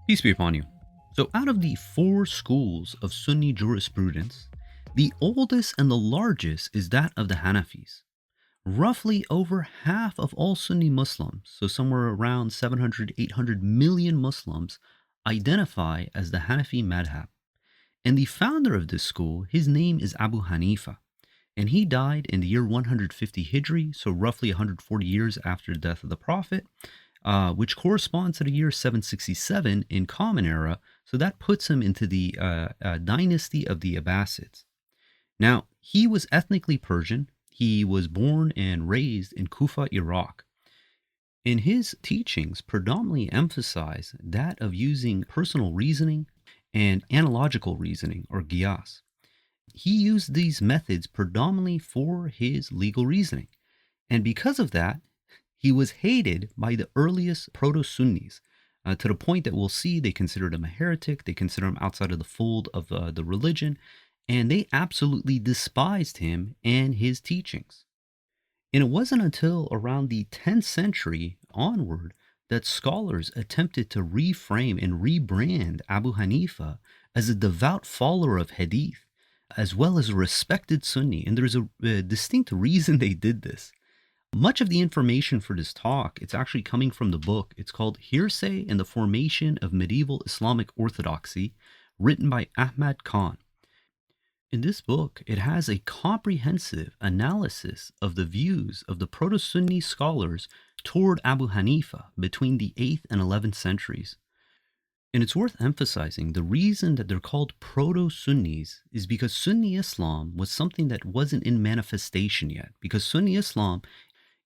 Peace be upon you. So, out of the four schools of Sunni jurisprudence, the oldest and the largest is that of the Hanafis. Roughly over half of all Sunni Muslims, so somewhere around 700, 800 million Muslims, identify as the Hanafi madhab. And the founder of this school, his name is Abu Hanifa. And he died in the year 150 Hijri, so roughly 140 years after the death of the Prophet, which corresponds to the year 767 in Common Era. So that puts him into the dynasty of the Abbasids. Now, he was ethnically Persian. He was born and raised in Kufa, Iraq. And his teachings predominantly emphasize that of using personal reasoning and analogical reasoning, or qiyas. He used these methods predominantly for his legal reasoning. And because of that, he was hated by the earliest proto-Sunnis, to the point that we'll see they considered him a heretic, they considered him outside of the fold of the religion, and they absolutely despised him and his teachings. And it wasn't until around the 10th century onward that scholars attempted to reframe and rebrand Abu Hanifa as a devout follower of Hadith, as well as a respected Sunni. And there's a distinct reason they did this. Much of the information for this talk, it's actually coming from the book. It's called Heresy and the Formation of Medieval Islamic Orthodoxy, written by Ahmad Khan. In this book, it has a comprehensive analysis of the views of the Proto-Sunni scholars toward Abu Hanifa between the 8th and 11th centuries. And it's worth emphasizing the reason that they're called Proto-Sunnis is because Sunni Islam was something that wasn't in manifestation yet. Because Sunni Islam,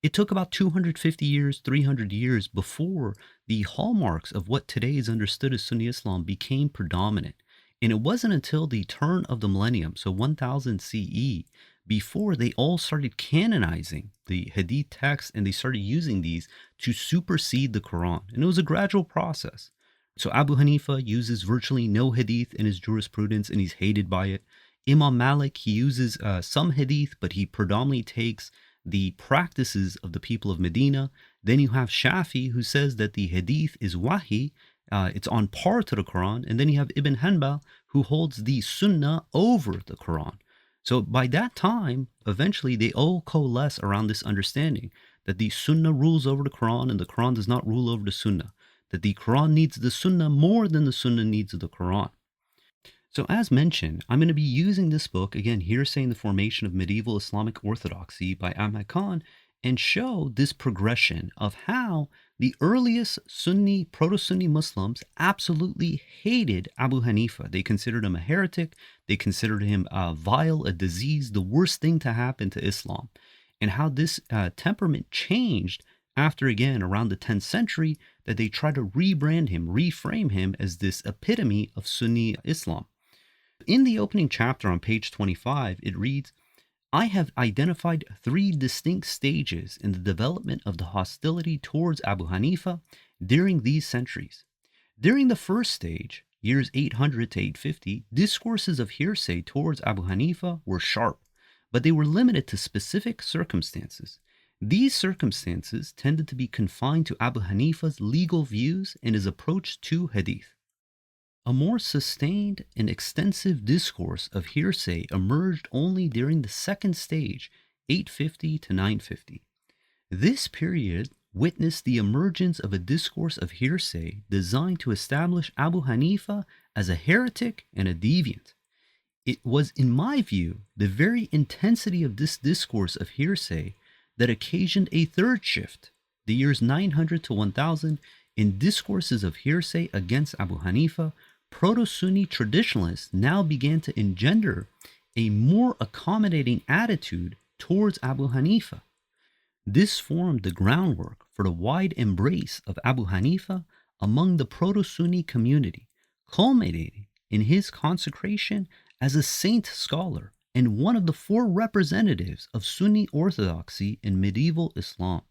it took about 250 years, 300 years before the hallmarks of what today is understood as Sunni Islam became predominant. And it wasn't until the turn of the millennium, so 1000 CE, before they all started canonizing the Hadith text and they started using these to supersede the Quran. And it was a gradual process. So Abu Hanifa uses virtually no Hadith in his jurisprudence and he's hated by it. Imam Malik, he uses some Hadith, but he predominantly takes the practices of the people of Medina. Then you have Shafi, who says that the Hadith is Wahi, it's on par to the Quran. And then you have Ibn Hanbal, who holds the Sunnah over the Quran. So by that time, eventually they all coalesce around this understanding that the Sunnah rules over the Quran and the Quran does not rule over the Sunnah, that the Quran needs the Sunnah more than the Sunnah needs the Quran. So as mentioned, I'm going to be using this book, again, Heresy and the Formation of Medieval Islamic Orthodoxy by Ahmad Khan, and show this progression of how the earliest Sunni, proto-Sunni Muslims absolutely hated Abu Hanifa. They considered him a heretic. They considered him vile, a disease, the worst thing to happen to Islam. And how this temperament changed after, again, around the 10th century, that they tried to rebrand him, reframe him as this epitome of Sunni Islam. In the opening chapter on page 25, it reads, I have identified three distinct stages in the development of the hostility towards Abu Hanifa during these centuries. During the first stage, years 800 to 850, discourses of hearsay towards Abu Hanifa were sharp, but they were limited to specific circumstances. These circumstances tended to be confined to Abu Hanifa's legal views and his approach to Hadith. A more sustained and extensive discourse of hearsay emerged only during the second stage, 850 to 950. This period witnessed the emergence of a discourse of hearsay designed to establish Abu Hanifa as a heretic and a deviant. It was, in my view, the very intensity of this discourse of hearsay that occasioned a third shift, the years 900 to 1000, in discourses of hearsay against Abu Hanifa. Proto-Sunni traditionalists now began to engender a more accommodating attitude towards Abu Hanifa. This formed the groundwork for the wide embrace of Abu Hanifa among the Proto-Sunni community, culminating in his consecration as a saint scholar and one of the four representatives of Sunni orthodoxy in medieval Islam.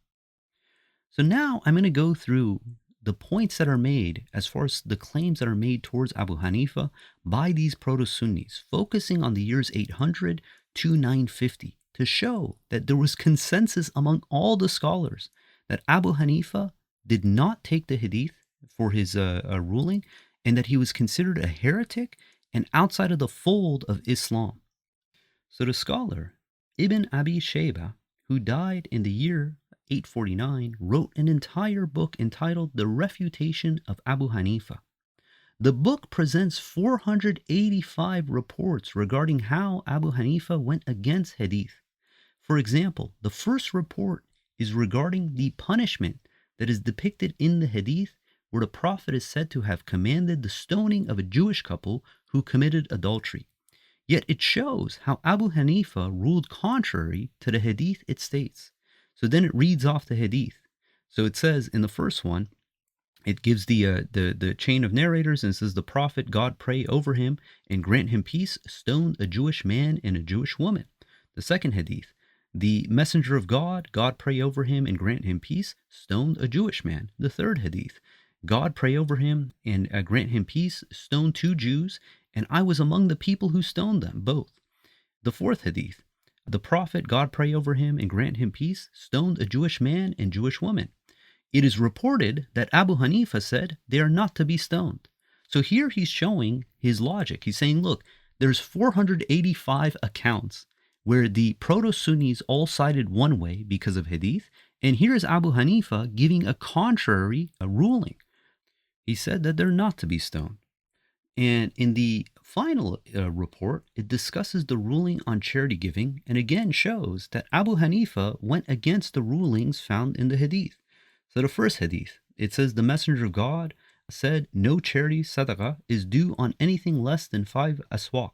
So now I'm going to go through the points that are made as far as the claims that are made towards Abu Hanifa by these proto-Sunnis, focusing on the years 800 to 950 to show that there was consensus among all the scholars that Abu Hanifa did not take the Hadith, for his ruling, and that he was considered a heretic and outside of the fold of Islam. So the scholar Ibn Abi Shayba, who died in the year 849, wrote an entire book entitled The Refutation of Abu Hanifa. The book presents 485 reports regarding how Abu Hanifa went against Hadith. For example, the first report is regarding the punishment that is depicted in the Hadith, where the Prophet is said to have commanded the stoning of a Jewish couple who committed adultery. Yet it shows how Abu Hanifa ruled contrary to the Hadith it states. So then it reads off the Hadith. So it says in the first one, it gives the chain of narrators and says, the Prophet, God pray over him and grant him peace, stoned a Jewish man and a Jewish woman. The second Hadith, the Messenger of God, God pray over him and grant him peace, stoned a Jewish man. The third Hadith, God pray over him and grant him peace, stoned 2 Jews, and I was among the people who stoned them, both. The fourth Hadith, the Prophet, God pray over him and grant him peace, stoned a Jewish man and Jewish woman. It is reported that Abu Hanifa said they are not to be stoned. So here he's showing his logic. He's saying, look, there's 485 accounts where the proto-Sunnis all sided one way because of Hadith, and here's Abu Hanifa giving a contrary ruling. He said that they're not to be stoned. And in the final report, it discusses the ruling on charity giving and again shows that Abu Hanifa went against the rulings found in the Hadith. So the first Hadith, it says the Messenger of God said no charity sadaqah is due on anything less than 5 aswaq.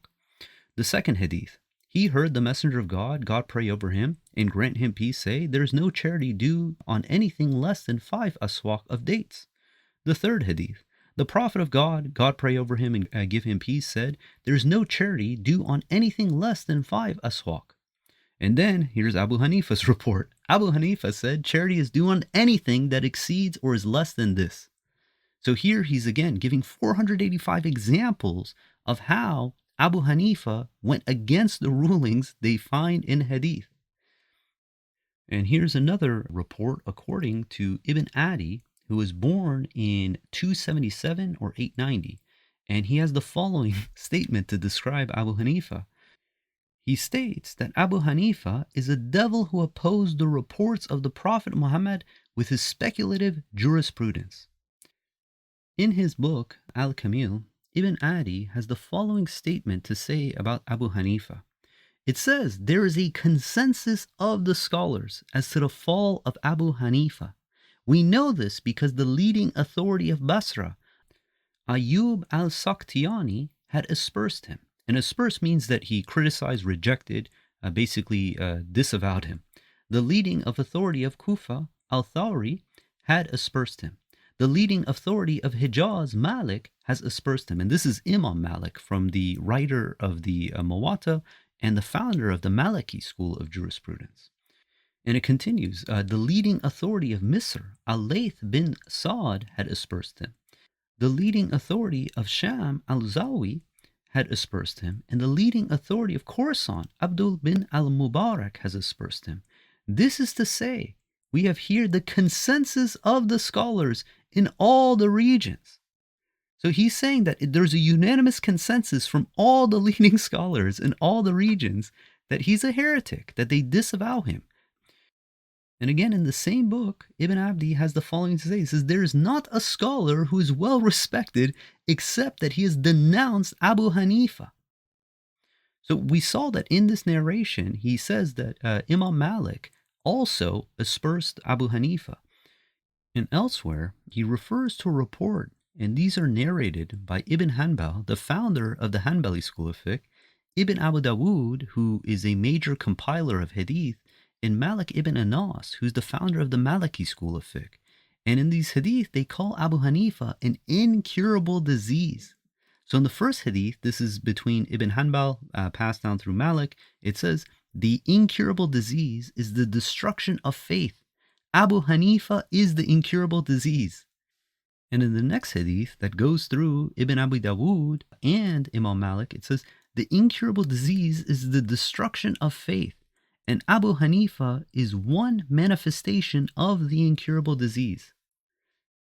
The second Hadith, he heard the Messenger of God, God pray over him and grant him peace, say there is no charity due on anything less than 5 aswaq of dates. The third Hadith, the Prophet of God, God pray over him and give him peace, said there is no charity due on anything less than 5 aswaq. And then here's Abu Hanifa's report. Abu Hanifa said charity is due on anything that exceeds or is less than this. So here he's again giving 485 examples of how Abu Hanifa went against the rulings they find in Hadith. And here's another report according to Ibn Adi, who was born in 277 or 890. And he has the following statement to describe Abu Hanifa. He states that Abu Hanifa is a devil who opposed the reports of the Prophet Muhammad with his speculative jurisprudence. In his book, Al-Kamil, Ibn Adi has the following statement to say about Abu Hanifa. It says, there is a consensus of the scholars as to the fall of Abu Hanifa. We know this because the leading authority of Basra, Ayyub al-Sakhtiyani, had aspersed him. And asperse means that he criticized, rejected, basically disavowed him. The leading of authority of Kufa, al-Thawri, had aspersed him. The leading authority of Hijaz, Malik, has aspersed him. And this is Imam Malik, from the writer of the Muwatta and the founder of the Maliki school of jurisprudence. And it continues, the leading authority of Misr, Al-Layth bin Sa'd, had aspersed him. The leading authority of Sham, Al-Zawi, had aspersed him, and the leading authority of Khorasan, Abdul bin al-Mubarak, has aspersed him. This is to say, we have here the consensus of the scholars in all the regions. So he's saying that there's a unanimous consensus from all the leading scholars in all the regions that he's a heretic, that they disavow him. And again, in the same book, Ibn Abdi has the following to say. He says, there is not a scholar who is well respected except that he has denounced Abu Hanifa. So we saw that in this narration, he says that Imam Malik also aspersed Abu Hanifa. And elsewhere, he refers to a report, and these are narrated by Ibn Hanbal, the founder of the Hanbali school of fiqh, Ibn Abu Dawood, who is a major compiler of hadith, and Malik ibn Anas, who's the founder of the Maliki school of fiqh. And in these hadith, they call Abu Hanifa an incurable disease. So in the first hadith, this is between Ibn Hanbal, passed down through Malik, it says, the incurable disease is the destruction of faith. Abu Hanifa is the incurable disease. And in the next hadith that goes through Ibn Abu Dawood and Imam Malik, it says, the incurable disease is the destruction of faith. And Abu Hanifa is one manifestation of the incurable disease.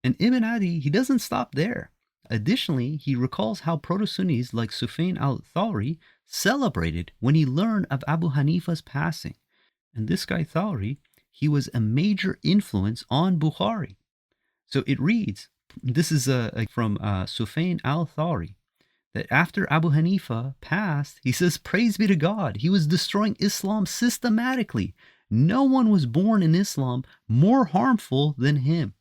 And Ibn Adi, he doesn't stop there. Additionally, he recalls how proto-Sunnis like Sufyan al-Thawri celebrated when he learned of Abu Hanifa's passing. And this guy Thawri, he was a major influence on Bukhari. So it reads, this is from Sufyan al-Thawri, that after Abu Hanifa passed, he says, praise be to God, he was destroying Islam systematically. No one was born in Islam more harmful than him.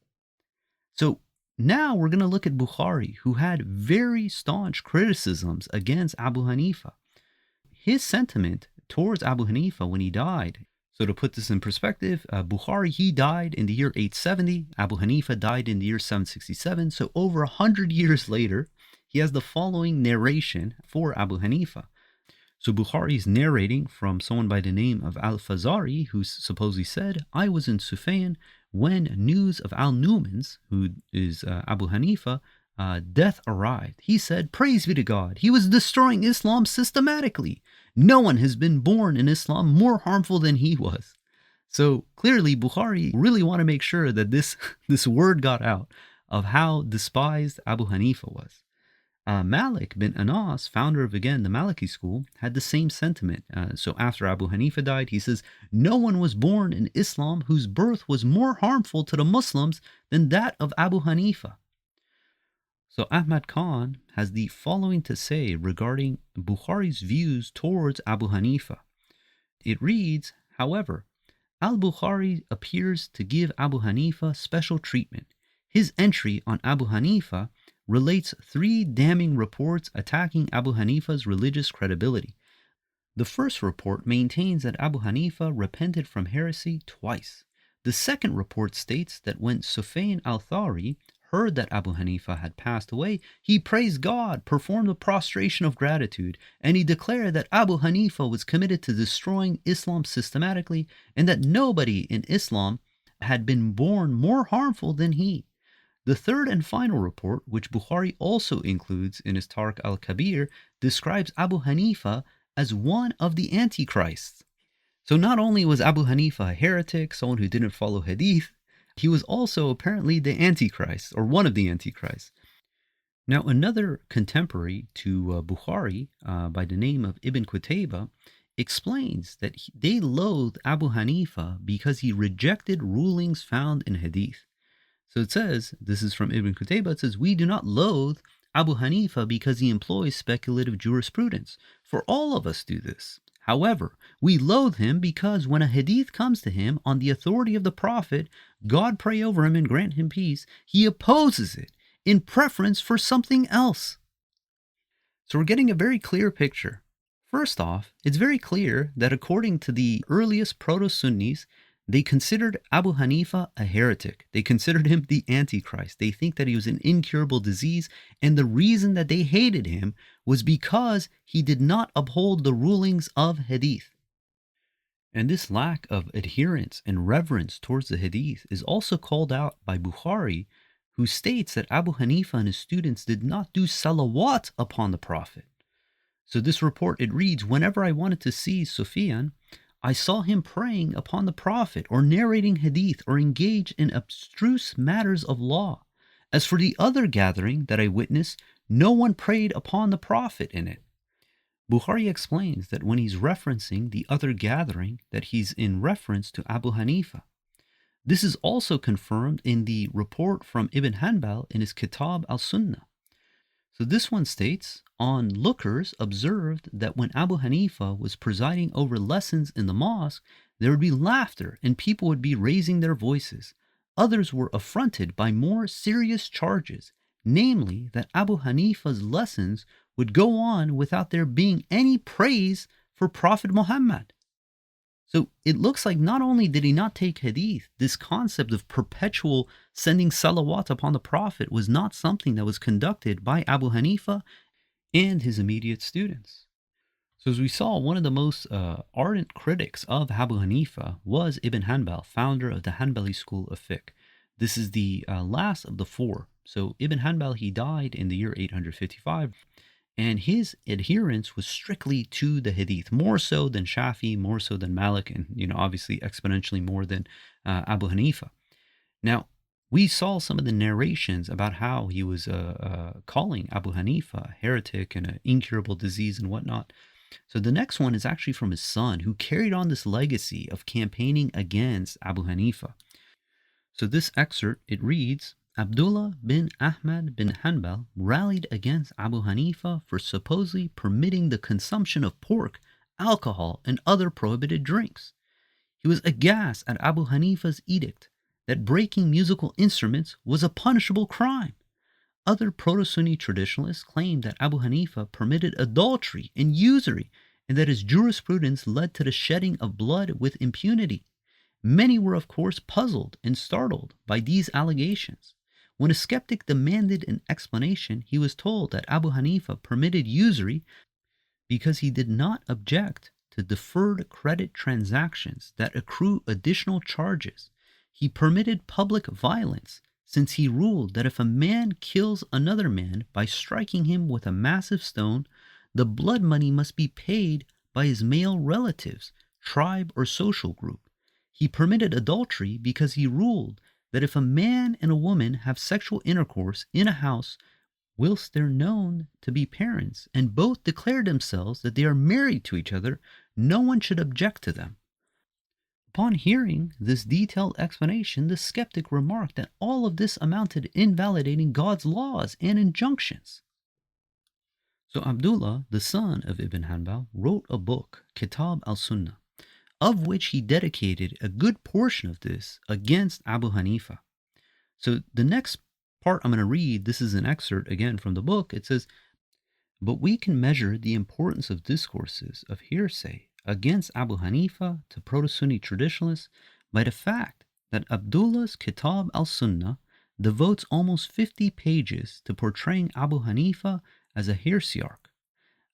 So now we're going to look at Bukhari, who had very staunch criticisms against Abu Hanifa. His sentiment towards Abu Hanifa when he died. So to put this in perspective, Bukhari, he died in the year 870. Abu Hanifa died in the year 767. So over 100 years later, he has the following narration for Abu Hanifa. So Bukhari is narrating from someone by the name of Al-Fazari, who supposedly said, I was in Sufyan when news of Al-Numan's, who is Abu Hanifa, death arrived. He said, praise be to God, he was destroying Islam systematically. No one has been born in Islam more harmful than he was. So clearly Bukhari really want to make sure that this word got out of how despised Abu Hanifa was. Malik bin Anas, founder of, again, the Maliki school, had the same sentiment. So after Abu Hanifa died, he says, no one was born in Islam whose birth was more harmful to the Muslims than that of Abu Hanifa. So Ahmad Khan has the following to say regarding Bukhari's views towards Abu Hanifa. It reads, however, Al-Bukhari appears to give Abu Hanifa special treatment. His entry on Abu Hanifa relates 3 damning reports attacking Abu Hanifa's religious credibility. The first report maintains that Abu Hanifa repented from heresy twice. The second report states that when Sufyan al-Thawri heard that Abu Hanifa had passed away, he praised God, performed a prostration of gratitude, and he declared that Abu Hanifa was committed to destroying Islam systematically and that nobody in Islam had been born more harmful than he. The third and final report, which Bukhari also includes in his Tarikh al-Kabir, describes Abu Hanifa as one of the Antichrists. So not only was Abu Hanifa a heretic, someone who didn't follow Hadith, he was also apparently the Antichrist, or one of the Antichrists. Now another contemporary to Bukhari, by the name of Ibn Qutayba, explains that they loathed Abu Hanifa because he rejected rulings found in Hadith. So it says, this is from Ibn Qutayba, it says, we do not loathe Abu Hanifa because he employs speculative jurisprudence, for all of us do this. However, we loathe him because when a hadith comes to him on the authority of the Prophet, God pray over him and grant him peace, he opposes it in preference for something else. So we're getting a very clear picture. First off, it's very clear that according to the earliest proto-Sunnis, they considered Abu Hanifa a heretic. They considered him the Antichrist. They think that he was an incurable disease, and the reason that they hated him was because he did not uphold the rulings of Hadith. And this lack of adherence and reverence towards the Hadith is also called out by Bukhari, who states that Abu Hanifa and his students did not do salawat upon the Prophet. So this report, it reads, whenever I wanted to see Sufyan, I saw him praying upon the Prophet or narrating hadith or engaged in abstruse matters of law. As for the other gathering that I witnessed, no one prayed upon the Prophet in it. Bukhari explains that when he's referencing the other gathering, that he's in reference to Abu Hanifa. This is also confirmed in the report from Ibn Hanbal in his Kitab al-Sunnah. So this one states, onlookers observed that when Abu Hanifa was presiding over lessons in the mosque, there would be laughter and people would be raising their voices. Others were affronted by more serious charges, namely that Abu Hanifa's lessons would go on without there being any praise for Prophet Muhammad. So it looks like not only did he not take hadith, this concept of perpetual sending salawat upon the Prophet was not something that was conducted by Abu Hanifa and his immediate students. So as we saw, one of the most ardent critics of Abu Hanifa was Ibn Hanbal, founder of the Hanbali school of fiqh. This is the last of the 4. So Ibn Hanbal, he died in the year 855. And his adherence was strictly to the hadith, more so than Shafi, more so than Malik, and obviously exponentially more than Abu Hanifa. Now, We saw some of the narrations about how he was calling Abu Hanifa a heretic and an incurable disease and whatnot. So the next one is actually from his son, who carried on this legacy of campaigning against Abu Hanifa. So this excerpt, it reads, Abdullah bin Ahmad bin Hanbal rallied against Abu Hanifa for supposedly permitting the consumption of pork, alcohol, and other prohibited drinks. He was aghast at Abu Hanifa's edict that breaking musical instruments was a punishable crime. Other proto-Sunni traditionalists claimed that Abu Hanifa permitted adultery and usury, and that his jurisprudence led to the shedding of blood with impunity. Many were, of course, puzzled and startled by these allegations. When a skeptic demanded an explanation, he was told that Abu Hanifa permitted usury because he did not object to deferred credit transactions that accrue additional charges. He permitted public violence, since he ruled that if a man kills another man by striking him with a massive stone, the blood money must be paid by his male relatives, tribe, or social group. He permitted adultery because he ruled that if a man and a woman have sexual intercourse in a house whilst they're known to be parents and both declare themselves that they are married to each other, no one should object to them. Upon hearing this detailed explanation, the skeptic remarked that all of this amounted to invalidating God's laws and injunctions. So Abdullah, the son of Ibn Hanbal, wrote a book, Kitab al-Sunnah, of which he dedicated a good portion of this against Abu Hanifa. So the next part I'm going to read, this is an excerpt again from the book. It says, but we can measure the importance of discourses of hearsay against Abu Hanifa to proto-Sunni traditionalists by the fact that Abdullah's Kitab al-Sunnah devotes almost 50 pages to portraying Abu Hanifa as a heresiarch.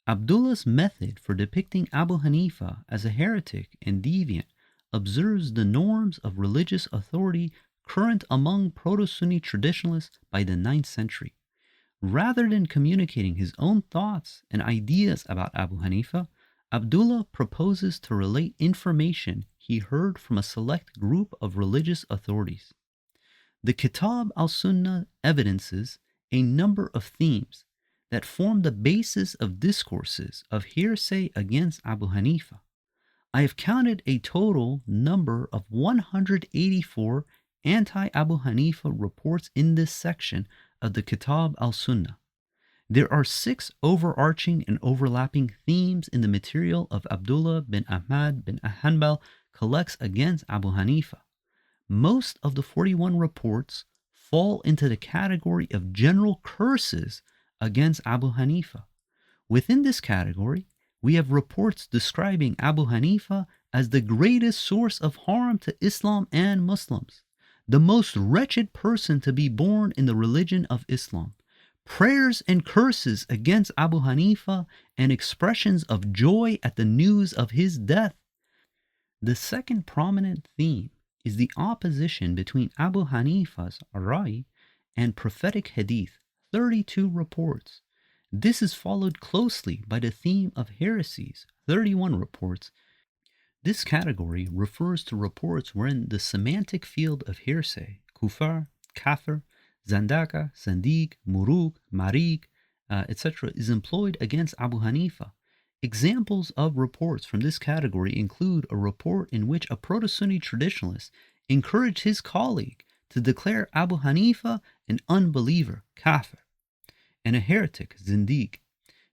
Abdullah's method for depicting Abu Hanifa as a heretic and deviant observes the norms of religious authority current among proto-Sunni traditionalists by the 9th century. Rather than communicating his own thoughts and ideas about Abu Hanifa, Abdullah proposes to relate information he heard from a select group of religious authorities. The Kitab al-Sunnah evidences a number of themes that form the basis of discourses of hearsay against Abu Hanifa. I have counted a total number of 184 anti-Abu Hanifa reports in this section of the Kitab al-Sunnah. There are 6 overarching and overlapping themes in the material of Abdullah bin Ahmad bin Hanbal collects against Abu Hanifa. Most of the 41 reports fall into the category of general curses against Abu Hanifa. Within this category, we have reports describing Abu Hanifa as the greatest source of harm to Islam and Muslims, the most wretched person to be born in the religion of Islam, prayers and curses against Abu Hanifa, and expressions of joy at the news of his death. The second prominent theme is the opposition between Abu Hanifa's Ra'i and prophetic Hadith, 32 reports. This is followed closely by the theme of heresies, 31 reports. This category refers to reports wherein the semantic field of hearsay, kufar, kafir, zandaka, zandig, muruk, marik, etc., is employed against Abu Hanifa. Examples of reports from this category include a report in which a proto-Sunni traditionalist encouraged his colleague to declare Abu Hanifa an unbeliever, kafir, and a heretic, zindig,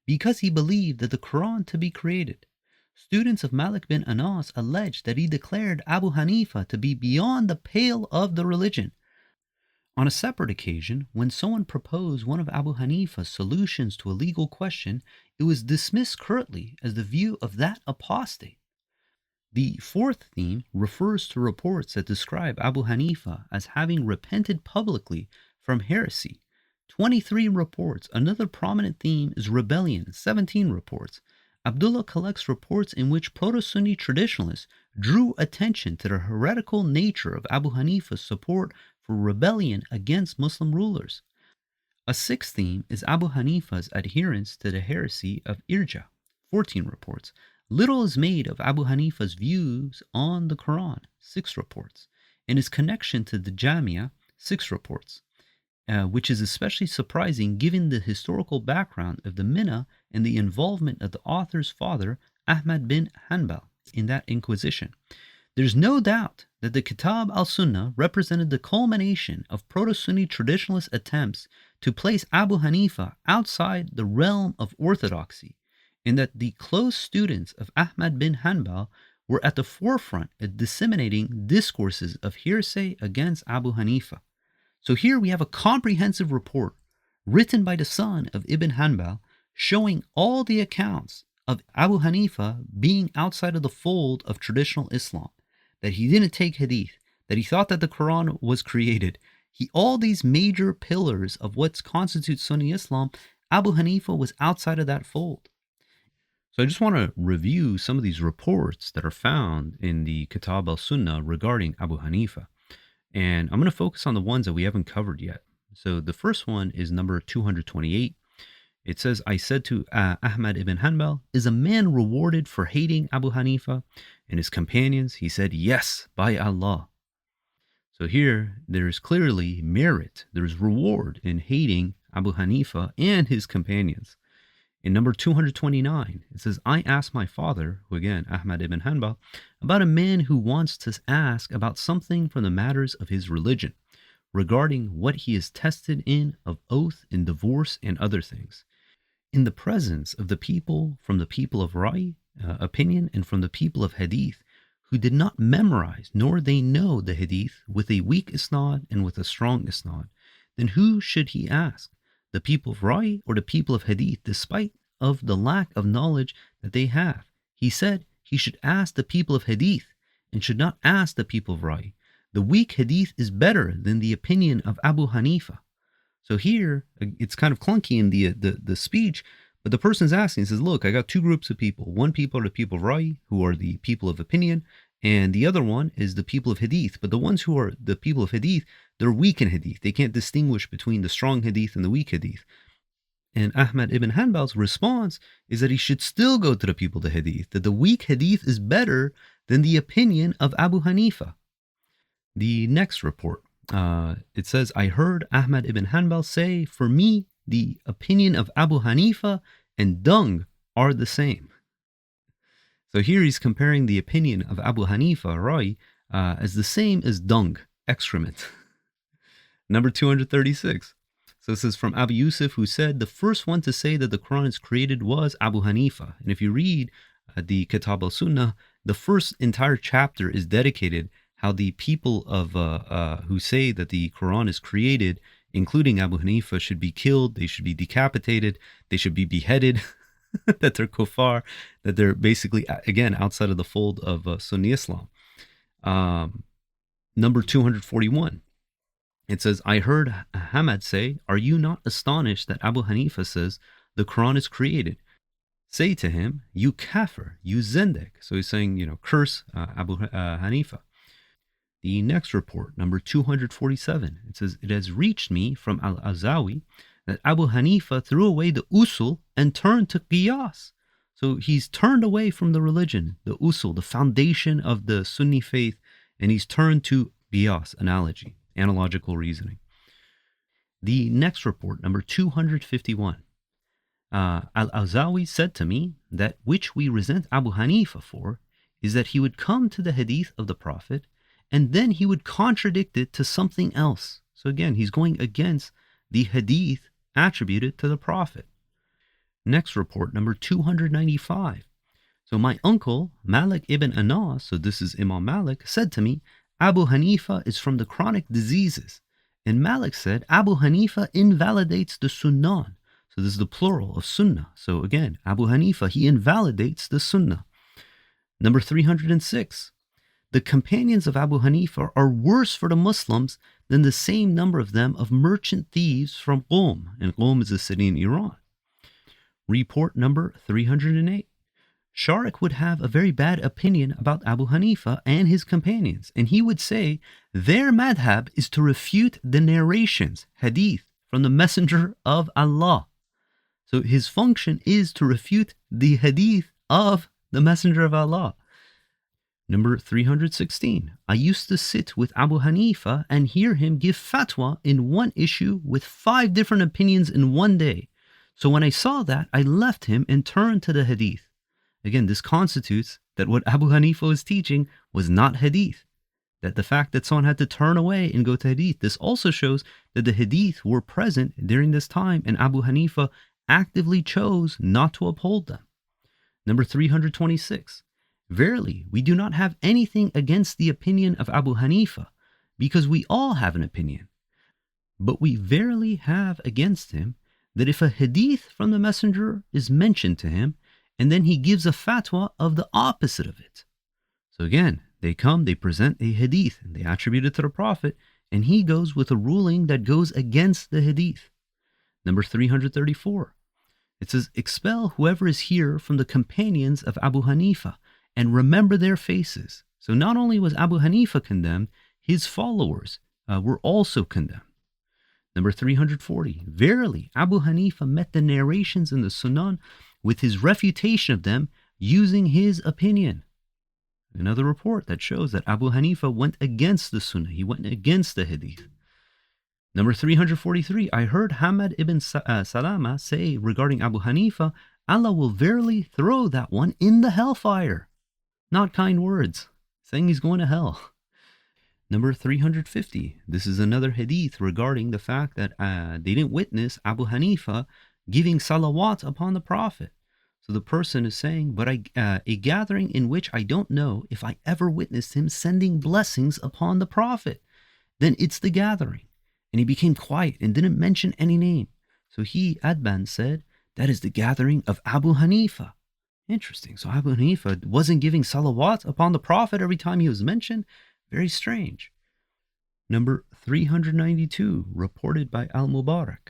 because he believed that the Quran to be created. Students of Malik bin Anas alleged that he declared Abu Hanifa to be beyond the pale of the religion. On a separate occasion, when someone proposed one of Abu Hanifa's solutions to a legal question, it was dismissed curtly as the view of that apostate. The fourth theme refers to reports that describe Abu Hanifa as having repented publicly from heresy. 23 reports. Another prominent theme is rebellion, 17 reports. Abdullah collects reports in which proto-Sunni traditionalists drew attention to the heretical nature of Abu Hanifa's support for rebellion against Muslim rulers. A sixth theme is Abu Hanifa's adherence to the heresy of Irja, 14 reports. Little is made of Abu Hanifa's views on the Quran, 6 reports, and his connection to the Jamia, 6 reports, which is especially surprising given the historical background of the Minna and the involvement of the author's father, Ahmad bin Hanbal, in that inquisition. There's no doubt that the Kitab al-Sunnah represented the culmination of proto-Sunni traditionalist attempts to place Abu Hanifa outside the realm of orthodoxy, and that the close students of Ahmad bin Hanbal were at the forefront of disseminating discourses of heresy against Abu Hanifa. So here we have a comprehensive report written by the son of Ibn Hanbal showing all the accounts of Abu Hanifa being outside of the fold of traditional Islam, that he didn't take hadith, that he thought that the Quran was created. All these major pillars of what constitutes Sunni Islam, Abu Hanifa was outside of that fold. So I just want to review some of these reports that are found in the Kitab al-Sunnah regarding Abu Hanifa. And I'm going to focus on the ones that we haven't covered yet. So the first one is number 228. It says, I said to Ahmad ibn Hanbal, is a man rewarded for hating Abu Hanifa and his companions? He said, yes, by Allah. So here, there's clearly merit, there's reward in hating Abu Hanifa and his companions. In number 229, it says, I asked my father, who again, Ahmad ibn Hanbal, about a man who wants to ask about something from the matters of his religion, regarding what he is tested in of oath and divorce and other things. In the presence of the people from the people of Ra'i, opinion, and from the people of Hadith, who did not memorize nor they know the Hadith with a weak isnad and with a strong isnad, then who should he ask? The people of Ra'i or the people of Hadith, despite of the lack of knowledge that they have? He said he should ask the people of Hadith and should not ask the people of Ra'i. The weak Hadith is better than the opinion of Abu Hanifa. So here, it's kind of clunky in the speech, but the person's asking, says, look, I got two groups of people. One people are the people of Ra'i, who are the people of opinion, and the other one is the people of Hadith. But the ones who are the people of Hadith, they're weak in Hadith. They can't distinguish between the strong Hadith and the weak Hadith. And Ahmad ibn Hanbal's response is that he should still go to the people of the Hadith, that the weak Hadith is better than the opinion of Abu Hanifa. The next report, it says, I heard Ahmad ibn Hanbal say, for me, the opinion of Abu Hanifa and dung are the same. So here he's comparing the opinion of Abu Hanifa, Ra'i, as the same as dung, excrement. Number 236. So this is from Abu Yusuf, who said, the first one to say that the Quran is created was Abu Hanifa. And if you read the Kitab al-Sunnah, the first entire chapter is dedicated how the people of who say that the Quran is created, including Abu Hanifa, should be killed, they should be decapitated, they should be beheaded, that they're kuffar, that they're basically, again, outside of the fold of Sunni Islam. Number 241. It says, I heard Hamad say, are you not astonished that Abu Hanifa says the Quran is created? Say to him, you kafir, you zendik. So he's saying, curse Abu Hanifa. The next report, number 247, it says, it has reached me from Al-Azawi that Abu Hanifa threw away the usul and turned to qiyas. So he's turned away from the religion, the usul, the foundation of the Sunni faith, and he's turned to qiyas, analogy, analogical reasoning. The next report, number 251. Al-Azawi said to me that which we resent Abu Hanifa for is that he would come to the hadith of the Prophet and then he would contradict it to something else. So again, he's going against the hadith attributed to the Prophet. Next report, number 295. So my uncle, Malik ibn Anas, so this is Imam Malik, said to me, Abu Hanifa is from the chronic diseases. And Malik said, Abu Hanifa invalidates the Sunnah. So this is the plural of Sunnah. So again, Abu Hanifa, he invalidates the Sunnah. Number 306. The companions of Abu Hanifa are worse for the Muslims than the same number of them of merchant thieves from Qom. And Qom is a city in Iran. Report number 308. Sharik would have a very bad opinion about Abu Hanifa and his companions, and he would say their madhab is to refute the narrations, hadith, from the Messenger of Allah. So his function is to refute the hadith of the Messenger of Allah. Number 316. I used to sit with Abu Hanifa and hear him give fatwa in one issue with 5 different opinions in one day. So when I saw that, I left him and turned to the Hadith. Again, this constitutes that what Abu Hanifa was teaching was not Hadith. That the fact that someone had to turn away and go to Hadith, this also shows that the Hadith were present during this time and Abu Hanifa actively chose not to uphold them. Number 326. Verily, we do not have anything against the opinion of Abu Hanifa, because we all have an opinion. But we verily have against him that if a hadith from the messenger is mentioned to him, and then he gives a fatwa of the opposite of it. So again, they present a hadith, and they attribute it to the Prophet, and he goes with a ruling that goes against the hadith. Number 334. It says, expel whoever is here from the companions of Abu Hanifa, and remember their faces. So not only was Abu Hanifa condemned, his followers were also condemned. Number 340. Verily, Abu Hanifa met the narrations in the Sunan with his refutation of them using his opinion. Another report that shows that Abu Hanifa went against the Sunnah. He went against the Hadith. Number 343. I heard Hamad ibn Salama say regarding Abu Hanifa, Allah will verily throw that one in the hellfire. Not kind words, saying he's going to hell. Number 350. This is another hadith regarding the fact that they didn't witness Abu Hanifa giving salawat upon the Prophet. So the person is saying, but a gathering in which I don't know if I ever witnessed him sending blessings upon the Prophet. Then it's the gathering. And he became quiet and didn't mention any name. So he, Adban, said, that is the gathering of Abu Hanifa. Interesting. So Abu Hanifa wasn't giving salawat upon the Prophet every time he was mentioned. Very strange. Number 392, reported by Al-Mubarak,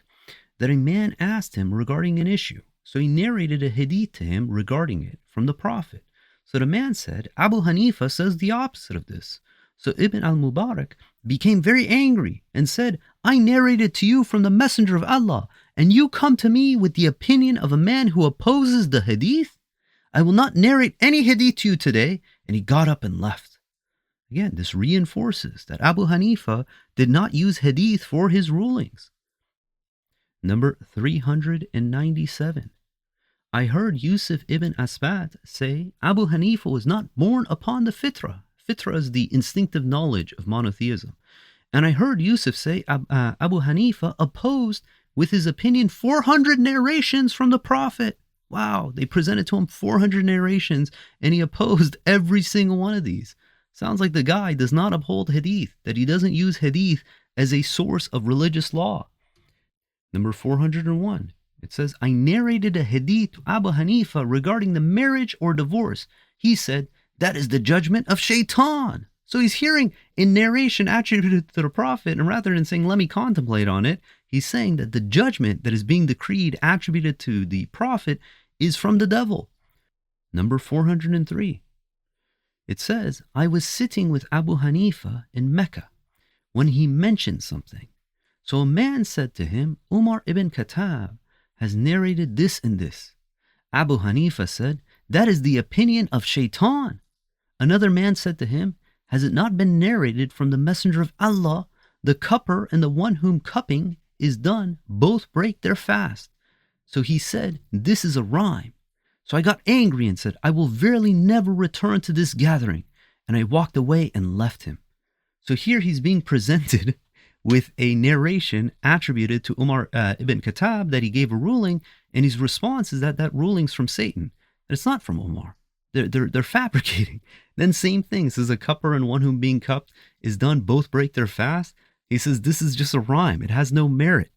that a man asked him regarding an issue. So he narrated a hadith to him regarding it from the Prophet. So the man said, Abu Hanifa says the opposite of this. So Ibn al-Mubarak became very angry and said, I narrated to you from the Messenger of Allah, and you come to me with the opinion of a man who opposes the hadith? I will not narrate any hadith to you today. And he got up and left. Again, this reinforces that Abu Hanifa did not use hadith for his rulings. Number 397. I heard Yusuf ibn Asbat say, Abu Hanifa was not born upon the fitrah. Fitrah is the instinctive knowledge of monotheism. And I heard Yusuf say, Abu Hanifa opposed with his opinion 400 narrations from the Prophet. Wow, they presented to him 400 narrations and he opposed every single one of these. Sounds like the guy does not uphold hadith, that he doesn't use hadith as a source of religious law. Number 401. It says, I narrated a hadith to Abu Hanifa regarding the marriage or divorce. He said, that is the judgment of shaitan. So he's hearing a narration attributed to the Prophet, and rather than saying, let me contemplate on it, he's saying that the judgment that is being decreed attributed to the Prophet is from the devil. Number 403. It says, I was sitting with Abu Hanifa in Mecca when he mentioned something. So a man said to him, Umar ibn Khattab has narrated this and this. Abu Hanifa said, that is the opinion of shaitan. Another man said to him, has it not been narrated from the Messenger of Allah, the cupper and the one whom cupping is done both break their fast? So he said, this is a rhyme. So I got angry and said, I will verily never return to this gathering. And I walked away and left him. So here he's being presented with a narration attributed to Umar ibn Khattab that he gave a ruling, and his response is that that ruling's from Satan. And it's not from Umar. They're fabricating. Then same thing, says a cupper and one whom being cupped is done both break their fast. He says this is just a rhyme. It has no merit.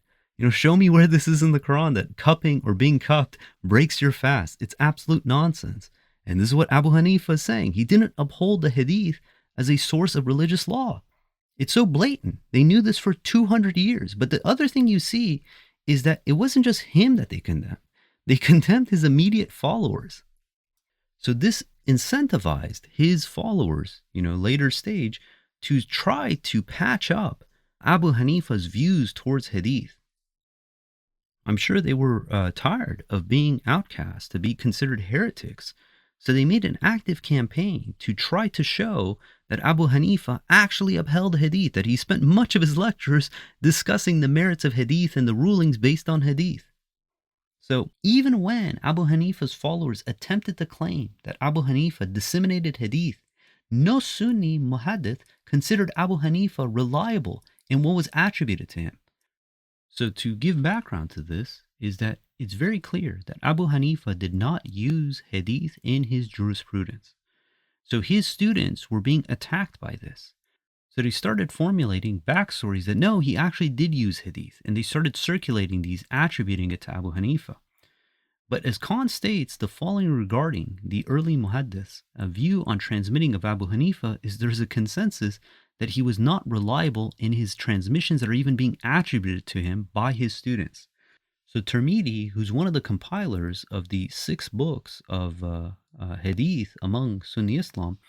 Show me where this is in the Quran that cupping or being cupped breaks your fast. It's absolute nonsense. And this is what Abu Hanifa is saying. He didn't uphold the hadith as a source of religious law. It's so blatant. They knew this for 200 years. But the other thing you see is that it wasn't just him that they condemned. They condemned his immediate followers. So this incentivized his followers, later stage, to try to patch up Abu Hanifa's views towards hadith. I'm sure they were tired of being outcast, to be considered heretics. So they made an active campaign to try to show that Abu Hanifa actually upheld Hadith, that he spent much of his lectures discussing the merits of Hadith and the rulings based on Hadith. So even when Abu Hanifa's followers attempted to claim that Abu Hanifa disseminated Hadith, no Sunni muhaddith considered Abu Hanifa reliable in what was attributed to him. So to give background to this is that it's very clear that Abu Hanifa did not use Hadith in his jurisprudence. So his students were being attacked by this. So they started formulating backstories that no, he actually did use Hadith, and they started circulating these, attributing it to Abu Hanifa. But as Khan states, the following regarding the early muhaddiths, a view on transmitting of Abu Hanifa is there's a consensus that he was not reliable in his transmissions that are even being attributed to him by his students. So Tirmidhi, who's one of the compilers of the 6 books of Hadith among Sunni Islam,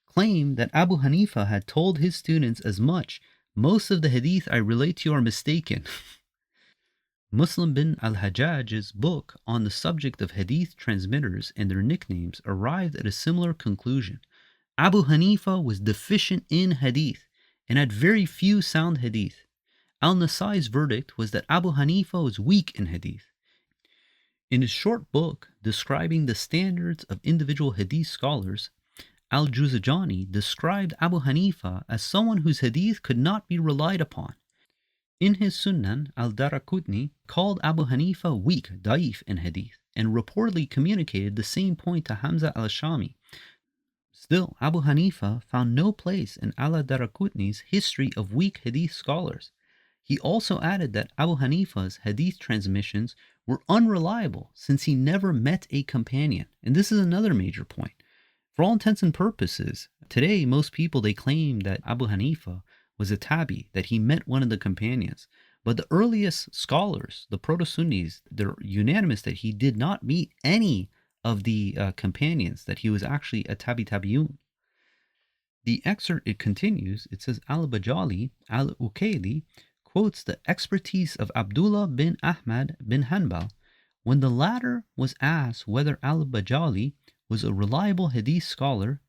claimed that Abu Hanifa had told his students as much. Most of the Hadith I relate to you are mistaken. Muslim bin al-Hajjaj's book on the subject of Hadith transmitters and their nicknames arrived at a similar conclusion. Abu Hanifa was deficient in Hadith and had very few sound Hadith. Al-Nasai's verdict was that Abu Hanifa was weak in Hadith. In his short book describing the standards of individual Hadith scholars, Al-Juzajani described Abu Hanifa as someone whose Hadith could not be relied upon. In his Sunan, Al-Daraqutni called Abu Hanifa weak, da'if in Hadith, and reportedly communicated the same point to Hamza al-Shami. Still, Abu Hanifa found no place in Al-Daraqutni's history of weak Hadith scholars. He also added that Abu Hanifa's Hadith transmissions were unreliable since he never met a companion. And this is another major point. For all intents and purposes, today most people, they claim that Abu Hanifa was a tabi, that he met one of the companions. But the earliest scholars, the Proto-Sunnis, they're unanimous that he did not meet any of the companions, that he was actually a tabi'un. The excerpt, it continues, it says, Al-Bajali, Al-Ukaili, quotes the expertise of Abdullah bin Ahmad bin Hanbal. When the latter was asked whether Al-Bajali was a reliable Hadith scholar,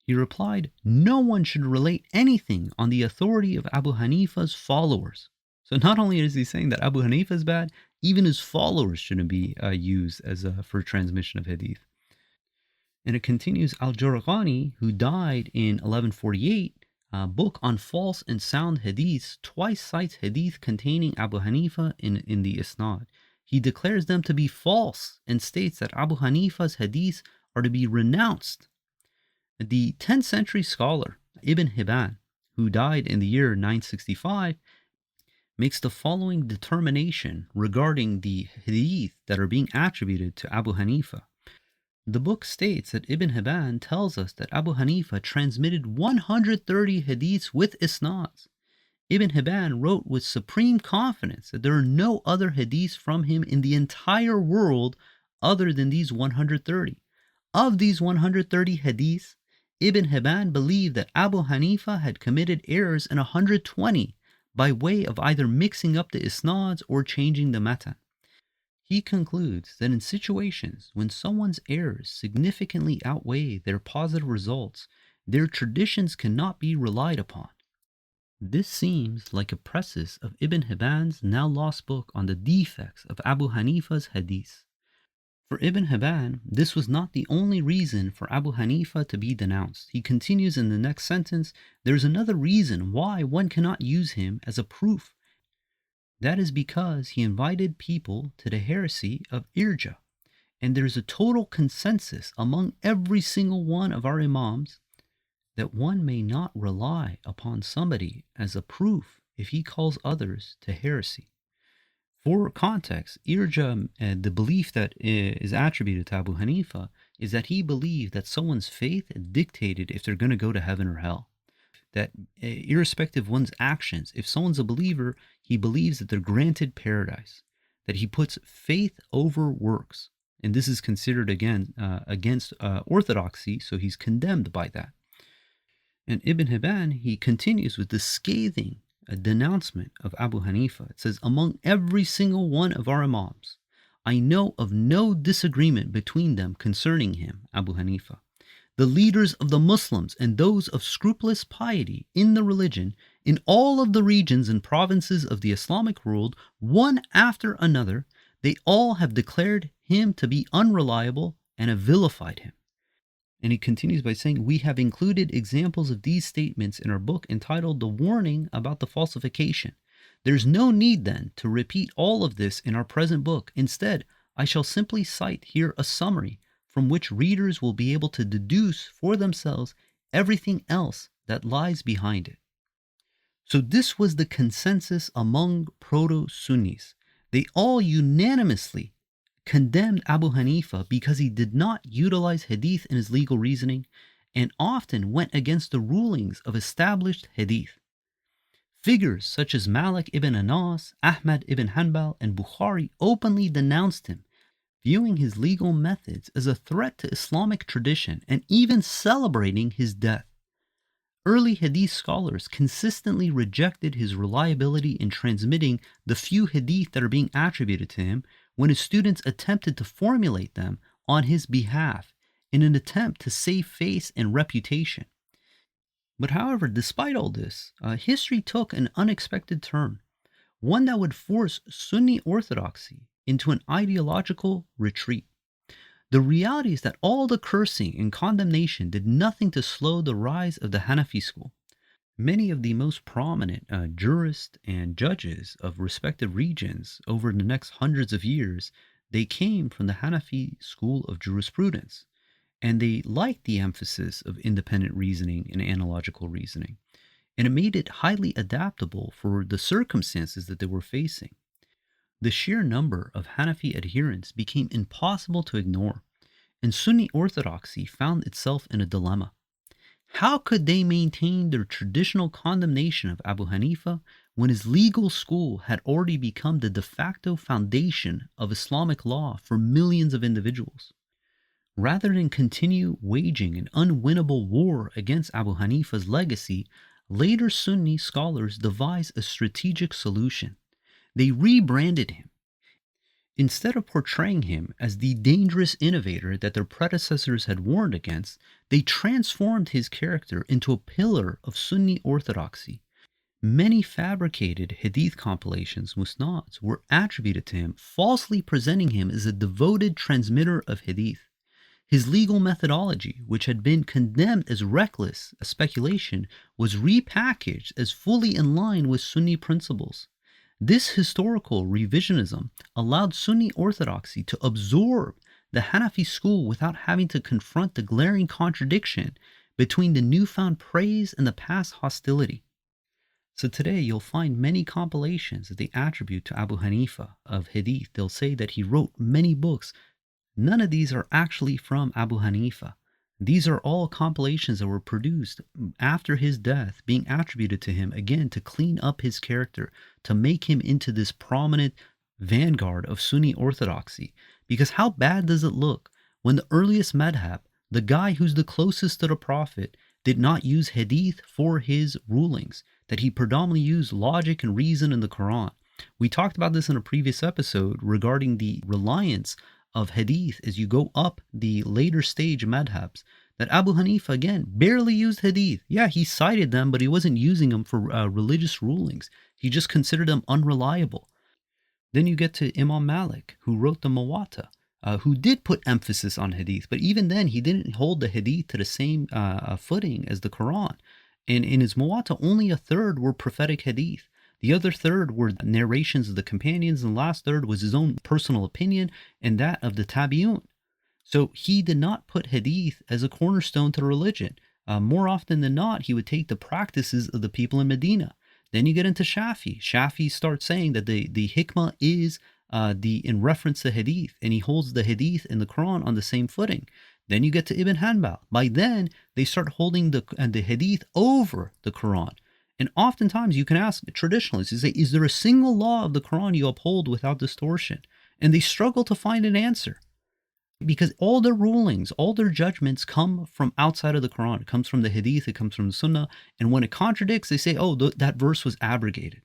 he replied, no one should relate anything on the authority of Abu Hanifa's followers. So not only is he saying that Abu Hanifa is bad, even his followers shouldn't be used as for transmission of Hadith. And it continues, Al-Jurqani, who died in 1148, a book on false and sound Hadiths, twice cites Hadith containing Abu Hanifa in the Isnad. He declares them to be false and states that Abu Hanifa's Hadiths are to be renounced. The 10th century scholar Ibn Hibban, who died in the year 965, makes the following determination regarding the hadith that are being attributed to Abu Hanifa. The book states that Ibn Hibban tells us that Abu Hanifa transmitted 130 hadiths with isnads. Ibn Hibban wrote with supreme confidence that there are no other hadiths from him in the entire world other than these 130. Of these 130 hadiths, Ibn Hibban believed that Abu Hanifa had committed errors in 120 by way of either mixing up the isnads or changing the matan. He concludes that in situations when someone's errors significantly outweigh their positive results, their traditions cannot be relied upon. This seems like a preface of Ibn Hibban's now lost book on the defects of Abu Hanifa's hadiths. For Ibn Hibban, this was not the only reason for Abu Hanifa to be denounced. He continues in the next sentence, there is another reason why one cannot use him as a proof. That is because he invited people to the heresy of irja. And there is a total consensus among every single one of our imams that one may not rely upon somebody as a proof if he calls others to heresy. For context, irja, the belief that is attributed to Abu Hanifa, is that he believed that someone's faith dictated if they're going to go to heaven or hell. That irrespective of one's actions, if someone's a believer, he believes that they're granted paradise. That he puts faith over works. And this is considered, again, against orthodoxy, so he's condemned by that. And Ibn Hibban, he continues with the scathing denouncement of Abu Hanifa. It says, among every single one of our imams, I know of no disagreement between them concerning him, Abu Hanifa. The leaders of the Muslims and those of scrupulous piety in the religion in all of the regions and provinces of the Islamic world, one after another, they all have declared him to be unreliable and have vilified him. And he continues by saying, we have included examples of these statements in our book entitled The Warning About the Falsification. There's no need then to repeat all of this in our present book. Instead, I shall simply cite here a summary from which readers will be able to deduce for themselves everything else that lies behind it. So this was the consensus among proto-Sunnis. They all unanimously condemned Abu Hanifa because he did not utilize hadith in his legal reasoning and often went against the rulings of established hadith. Figures such as Malik ibn Anas, Ahmad ibn Hanbal, and Bukhari openly denounced him, viewing his legal methods as a threat to Islamic tradition and even celebrating his death. Early hadith scholars consistently rejected his reliability in transmitting the few hadith that are being attributed to him when his students attempted to formulate them on his behalf in an attempt to save face and reputation. But however, despite all this, history took an unexpected turn, one that would force Sunni orthodoxy into an ideological retreat. The reality is that all the cursing and condemnation did nothing to slow the rise of the Hanafi school. Many of the most prominent jurists and judges of respective regions over the next hundreds of years, they came from the Hanafi school of jurisprudence, and they liked the emphasis of independent reasoning and analogical reasoning, and it made it highly adaptable for the circumstances that they were facing. The sheer number of Hanafi adherents became impossible to ignore, and Sunni orthodoxy found itself in a dilemma. How could they maintain their traditional condemnation of Abu Hanifa when his legal school had already become the de facto foundation of Islamic law for millions of individuals? Rather than continue waging an unwinnable war against Abu Hanifa's legacy, later Sunni scholars devised a strategic solution. They rebranded him. Instead of portraying him as the dangerous innovator that their predecessors had warned against, they transformed his character into a pillar of Sunni orthodoxy. Many fabricated hadith compilations, musnads, were attributed to him, falsely presenting him as a devoted transmitter of hadith. His legal methodology, which had been condemned as reckless, a speculation, was repackaged as fully in line with Sunni principles. This historical revisionism allowed Sunni orthodoxy to absorb the Hanafi school without having to confront the glaring contradiction between the newfound praise and the past hostility. So today you'll find many compilations that they attribute to Abu Hanifa of hadith. They'll say that he wrote many books. None of these are actually from Abu Hanifa. These are all compilations that were produced after his death, being attributed to him, again, to clean up his character, to make him into this prominent vanguard of Sunni orthodoxy. Because how bad does it look when the earliest madhab, the guy who's the closest to the Prophet, did not use hadith for his rulings, that he predominantly used logic and reason in the Quran. We talked about this in a previous episode regarding the reliance of hadith as you go up the later stage madhabs, that Abu Hanifa, again, barely used hadith. Yeah, he cited them, but he wasn't using them for religious rulings. He just considered them unreliable. Then you get to Imam Malik, who wrote the Muwatta, who did put emphasis on hadith, but even then he didn't hold the hadith to the same footing as the Quran. And in his Muwatta, only a third were prophetic hadith. The other third were narrations of the companions, and the last third was his own personal opinion and that of the tabi'un. So he did not put hadith as a cornerstone to the religion. More often than not, he would take the practices of the people in Medina. Then you get into Shafi. Shafi starts saying that the hikmah is in reference to hadith, and he holds the hadith and the Quran on the same footing. Then you get to Ibn Hanbal. By then, they start holding the hadith over the Quran. And oftentimes you can ask traditionalists, you say, is there a single law of the Quran you uphold without distortion? And they struggle to find an answer, because all their rulings, all their judgments come from outside of the Quran. It comes from the hadith, it comes from the sunnah. And when it contradicts, they say, oh, that verse was abrogated.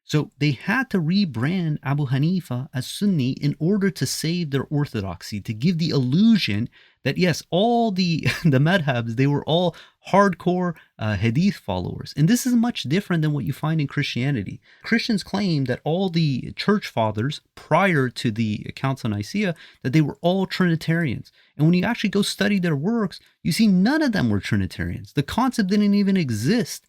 So they had to rebrand Abu Hanifa as Sunni in order to save their orthodoxy, to give the illusion that yes, all the the madhabs, they were all hardcore Hadith followers. And this is much different than what you find in Christianity. Christians claim that all the church fathers prior to the Council of Nicaea, that they were all Trinitarians. And when you actually go study their works, you see none of them were Trinitarians. The concept didn't even exist.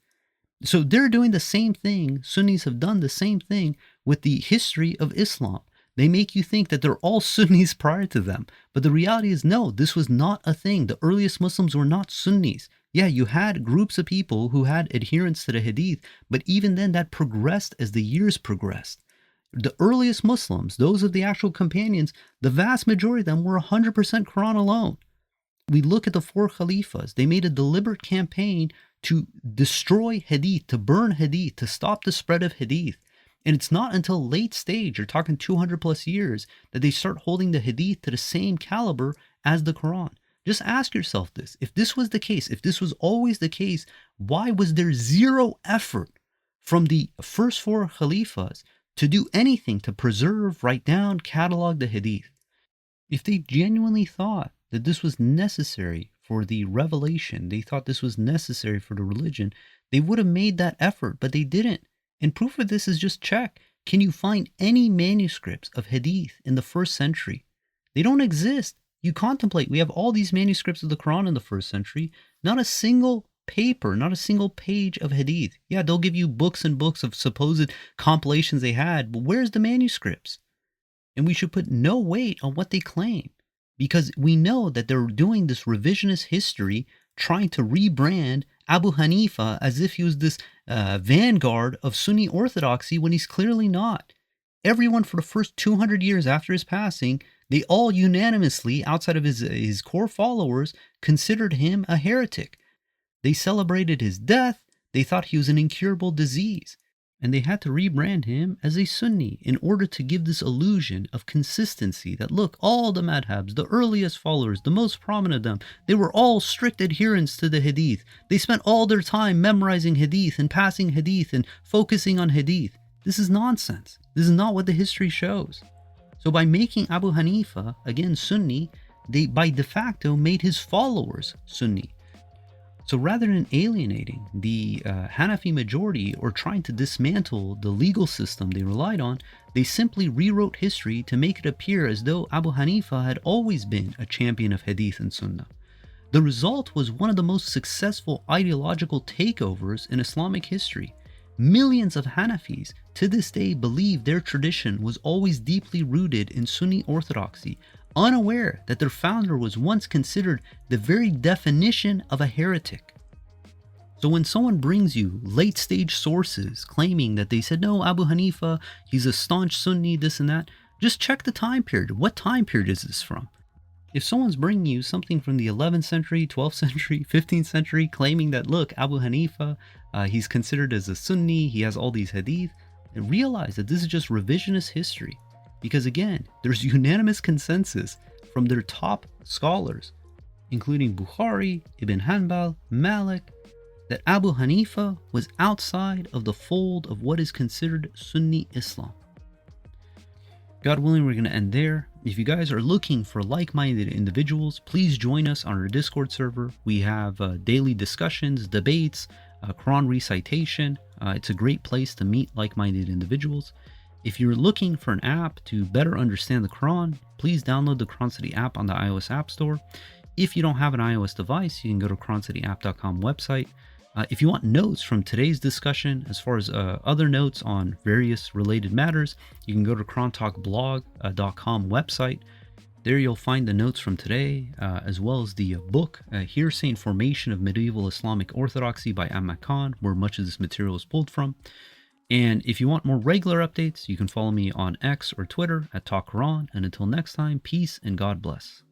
So they're doing the same thing. Sunnis have done the same thing with the history of Islam. They make you think that they're all Sunnis prior to them. But the reality is, no, this was not a thing. The earliest Muslims were not Sunnis. Yeah, you had groups of people who had adherence to the Hadith, but even then that progressed as the years progressed. The earliest Muslims, those of the actual companions, the vast majority of them were 100% Quran alone. We look at the four Khalifas. They made a deliberate campaign to destroy Hadith, to burn Hadith, to stop the spread of Hadith. And it's not until late stage, you're talking 200 plus years, that they start holding the Hadith to the same caliber as the Quran. Just ask yourself this. If this was the case, if this was always the case, why was there zero effort from the first four Khalifas to do anything to preserve, write down, catalog the Hadith? If they genuinely thought that this was necessary for the revelation, they thought this was necessary for the religion, they would have made that effort, but they didn't. And proof of this is just check. Can you find any manuscripts of Hadith in the first century? They don't exist. You contemplate, we have all these manuscripts of the Quran in the first century, not a single paper, not a single page of Hadith. Yeah, they'll give you books and books of supposed compilations they had, but where's the manuscripts? And we should put no weight on what they claim, because we know that they're doing this revisionist history, trying to rebrand Abu Hanifa as if he was this vanguard of Sunni orthodoxy when he's clearly not. Everyone for the first 200 years after his passing, they all unanimously, outside of his core followers, considered him a heretic. They celebrated his death. They thought he was an incurable disease. And they had to rebrand him as a Sunni in order to give this illusion of consistency that, look, all the madhabs, the earliest followers, the most prominent of them, they were all strict adherents to the Hadith. They spent all their time memorizing Hadith and passing Hadith and focusing on Hadith. This is nonsense. This is not what the history shows. So by making Abu Hanifa, again Sunni, they by de facto made his followers Sunni. So rather than alienating the Hanafi majority or trying to dismantle the legal system they relied on, they simply rewrote history to make it appear as though Abu Hanifa had always been a champion of Hadith and Sunnah. The result was one of the most successful ideological takeovers in Islamic history. Millions of Hanafis to this day believe their tradition was always deeply rooted in Sunni orthodoxy, unaware that their founder was once considered the very definition of a heretic. So when someone brings you late stage sources claiming that they said, no, Abu Hanifa, he's a staunch Sunni, this and that, just check the time period. What time period is this from? If someone's bringing you something from the 11th century, 12th century, 15th century, claiming that, look, Abu Hanifa, he's considered as a Sunni, he has all these hadith, and realize that this is just revisionist history. Because again, there's unanimous consensus from their top scholars, including Bukhari, Ibn Hanbal, Malik, that Abu Hanifa was outside of the fold of what is considered Sunni Islam. God willing, we're going to end there. If you guys are looking for like-minded individuals, please join us on our Discord server. We have daily discussions, debates, Quran recitation. It's a great place to meet like-minded individuals. If you're looking for an app to better understand the Quran, please download the Quran City app on the iOS App Store. If you don't have an iOS device, you can go to QuranCityApp.com website. If you want notes from today's discussion, as far as other notes on various related matters, you can go to QuranTalkBlog.com website. There you'll find the notes from today, as well as the book, Heresy and Formation of Medieval Islamic Orthodoxy by Ahmad Khan, where much of this material is pulled from. And if you want more regular updates, you can follow me on X or Twitter at Talk Quran. And until next time, peace and God bless.